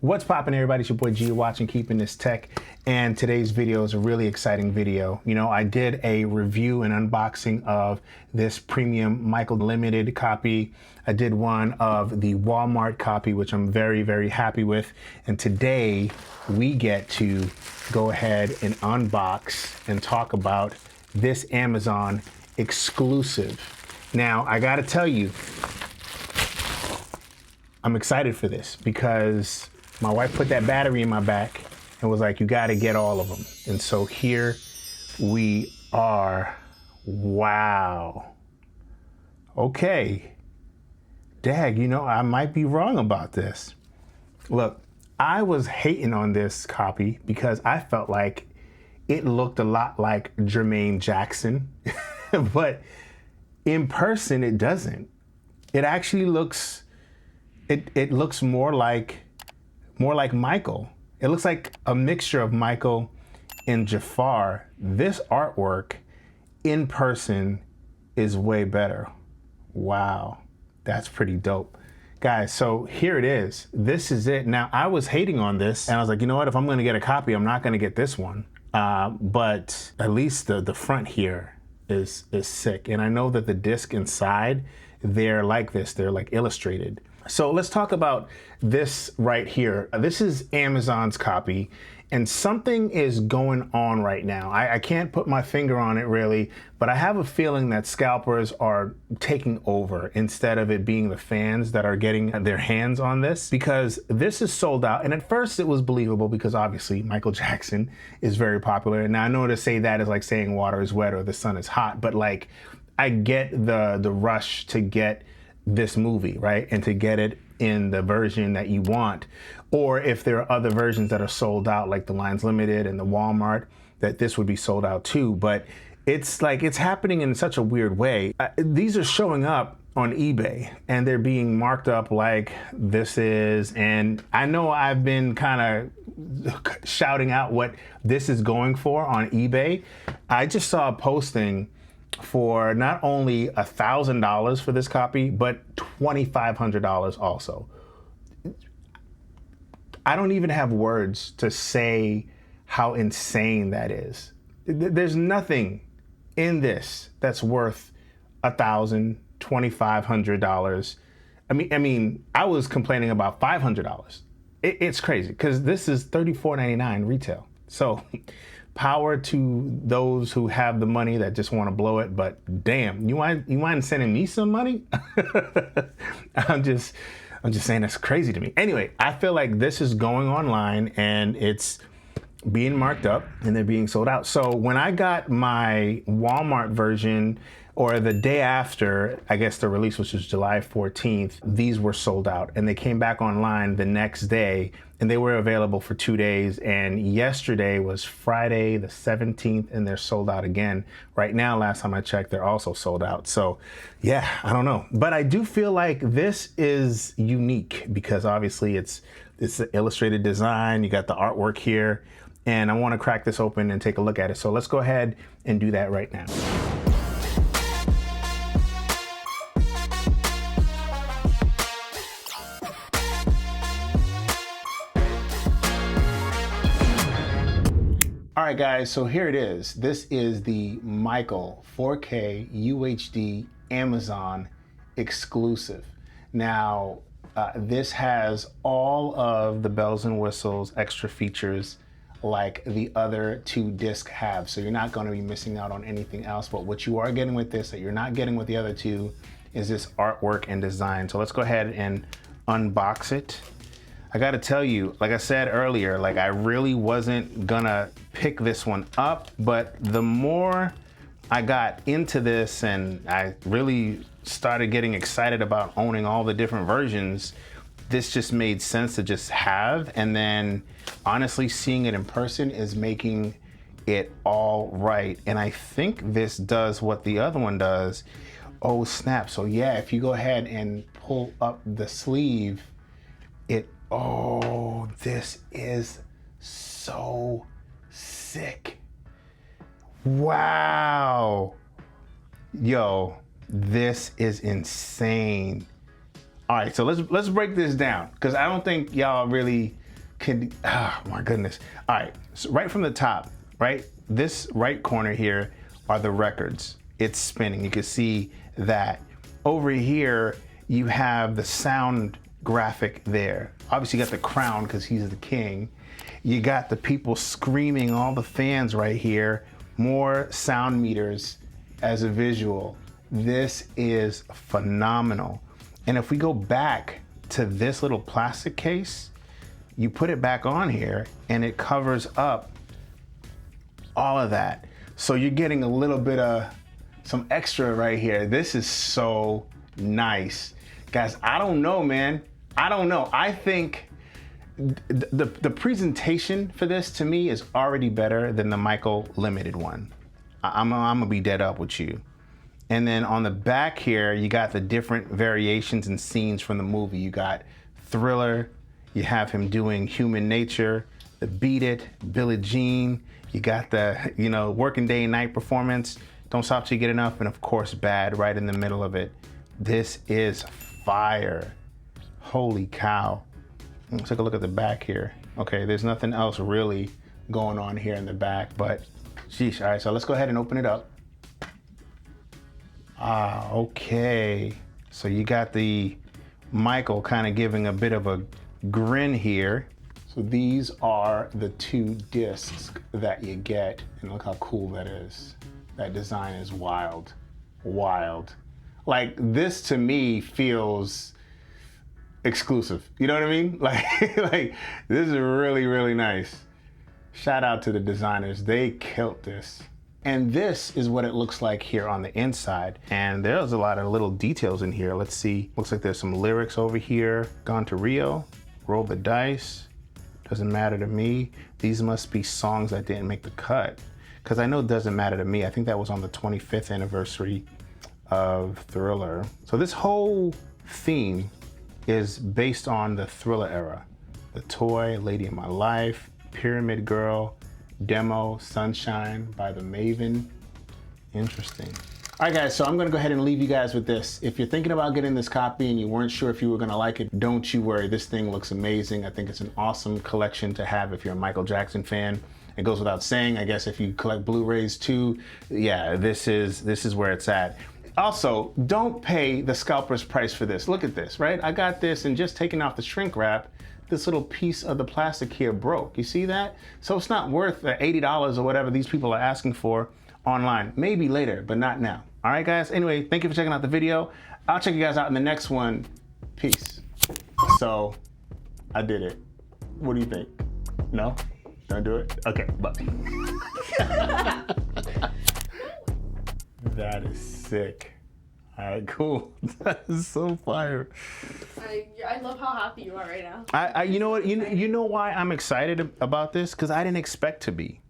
What's poppin', everybody? It's your boy G, you're watching Keeping This Tech, and today's video is a really exciting video. You know, I did a review and unboxing of this premium Michael limited copy. I did one of the Walmart copy, which I'm very, very happy with. And today we get to go ahead and unbox and talk about this Amazon exclusive. Now, I gotta tell you, I'm excited for this because my wife put that battery in my back and was like, you gotta get all of them. And so here we are. Wow. Okay. Dag, you know, I might be wrong about this. Look, I was hating on this copy because I felt like it looked a lot like Jermaine Jackson, but in person it doesn't. It actually looks, it looks more like Michael. It looks like a mixture of Michael and Jafar. This artwork in person is way better. Wow, that's pretty dope. Guys, so here it is. This is it. Now, I was hating on this and I was like, you know what? If I'm gonna get a copy, I'm not gonna get this one. But at least the front here is sick. And I know that the disc inside, they're like this, they're like illustrated. So let's talk about this right here. This is Amazon's copy, and something is going on right now. I can't put my finger on it really, but I have a feeling that scalpers are taking over instead of it being the fans that are getting their hands on this, because this is sold out. And at first it was believable because obviously Michael Jackson is very popular. And now I know to say that is like saying water is wet or the sun is hot, but like I get the rush to get this movie, right? And to get it in the version that you want. Or if there are other versions that are sold out, like the Lines Limited and the Walmart, that this would be sold out too. But it's like, it's happening in such a weird way. These are showing up on eBay and they're being marked up like this is, and I know I've been kind of shouting out what this is going for on eBay. I just saw a posting for not only $1,000 for this copy, but $2,500 also. I don't even have words to say how insane that is. There's nothing in this that's worth $1,000, $2,500. I mean, I was complaining about $500. It's crazy because this is $34.99 retail. So power to those who have the money that just want to blow it, but damn, you mind sending me some money? I'm just saying that's crazy to me. Anyway, I feel like this is going online and it's being marked up and they're being sold out. So when I got my Walmart version, or the day after, I guess the release, which was July 14th, these were sold out and they came back online the next day and they were available for 2 days. And yesterday was Friday the 17th and they're sold out again. Right now, last time I checked, they're also sold out. So yeah, I don't know. But I do feel like this is unique because obviously it's an illustrated design. You got the artwork here and I want to crack this open and take a look at it. So let's go ahead and do that right now. All right, guys, so here it is. This is the Michael 4K UHD Amazon exclusive. Now, this has all of the bells and whistles, extra features like the other two discs have. So you're not gonna be missing out on anything else, but what you are getting with this that you're not getting with the other two is this artwork and design. So let's go ahead and unbox it. I gotta tell you, like I said earlier, like I really wasn't gonna pick this one up, but the more I got into this and I really started getting excited about owning all the different versions, this just made sense to just have. And then honestly, seeing it in person is making it all right. And I think this does what the other one does. Oh snap. So yeah, if you go ahead and pull up the sleeve, oh, this is so sick. Wow. Yo, this is insane. All right, so let's break this down because I don't think y'all really oh my goodness. All right, so right from the top, right? This right corner here are the records. It's spinning. You can see that. Over here, you have the sound graphic there. Obviously you got the crown because he's the king. You got the people screaming, all the fans right here. More sound meters as a visual. This is phenomenal. And if we go back to this little plastic case, you put it back on here and it covers up all of that. So you're getting a little bit of some extra right here. This is so nice. Guys, I don't know, man. I don't know. I think the presentation for this to me is already better than the Michael Limited one. I'm gonna be dead up with you. And then on the back here, you got the different variations and scenes from the movie. You got Thriller, you have him doing Human Nature, the Beat It, Billie Jean, you got the, you know, Working Day and Night Performance, Don't Stop Till You Get Enough, and of course Bad right in the middle of it. This is fire. Holy cow. Let's take a look at the back here. Okay, there's nothing else really going on here in the back, but sheesh. All right, so let's go ahead and open it up. Ah, okay. So you got the Michael kind of giving a bit of a grin here. So these are the 2 discs that you get, and look how cool that is. That design is wild, wild. Like, this to me feels exclusive. You know what I mean? Like this is really, really nice. Shout out to the designers. They killed this. And this is what it looks like here on the inside. And there's a lot of little details in here. Let's see. Looks like there's some lyrics over here. Gone to Rio, Roll the Dice, Doesn't Matter to Me. These must be songs that didn't make the cut. Because I know Doesn't Matter to Me. I think that was on the 25th anniversary of Thriller. So this whole theme is based on the Thriller era. The Toy, Lady in My Life, Pyramid Girl, Demo, Sunshine by the Maven. Interesting. All right, guys, so I'm gonna go ahead and leave you guys with this. If you're thinking about getting this copy and you weren't sure if you were gonna like it, don't you worry. This thing looks amazing. I think it's an awesome collection to have if you're a Michael Jackson fan. It goes without saying, I guess if you collect Blu-rays too, yeah, this is where it's at. Also, don't pay the scalper's price for this. Look at this, right? I got this and just taking off the shrink wrap, this little piece of the plastic here broke. You see that? So it's not worth the $80 or whatever these people are asking for online. Maybe later, but not now. All right, guys. Anyway, thank you for checking out the video. I'll check you guys out in the next one. Peace. So, I did it. What do you think? No? Don't do it? Okay, bye. That is sick. All right, cool. That is so fire. I love how happy you are right now. You know what? You know why I'm excited about this? Because I didn't expect to be.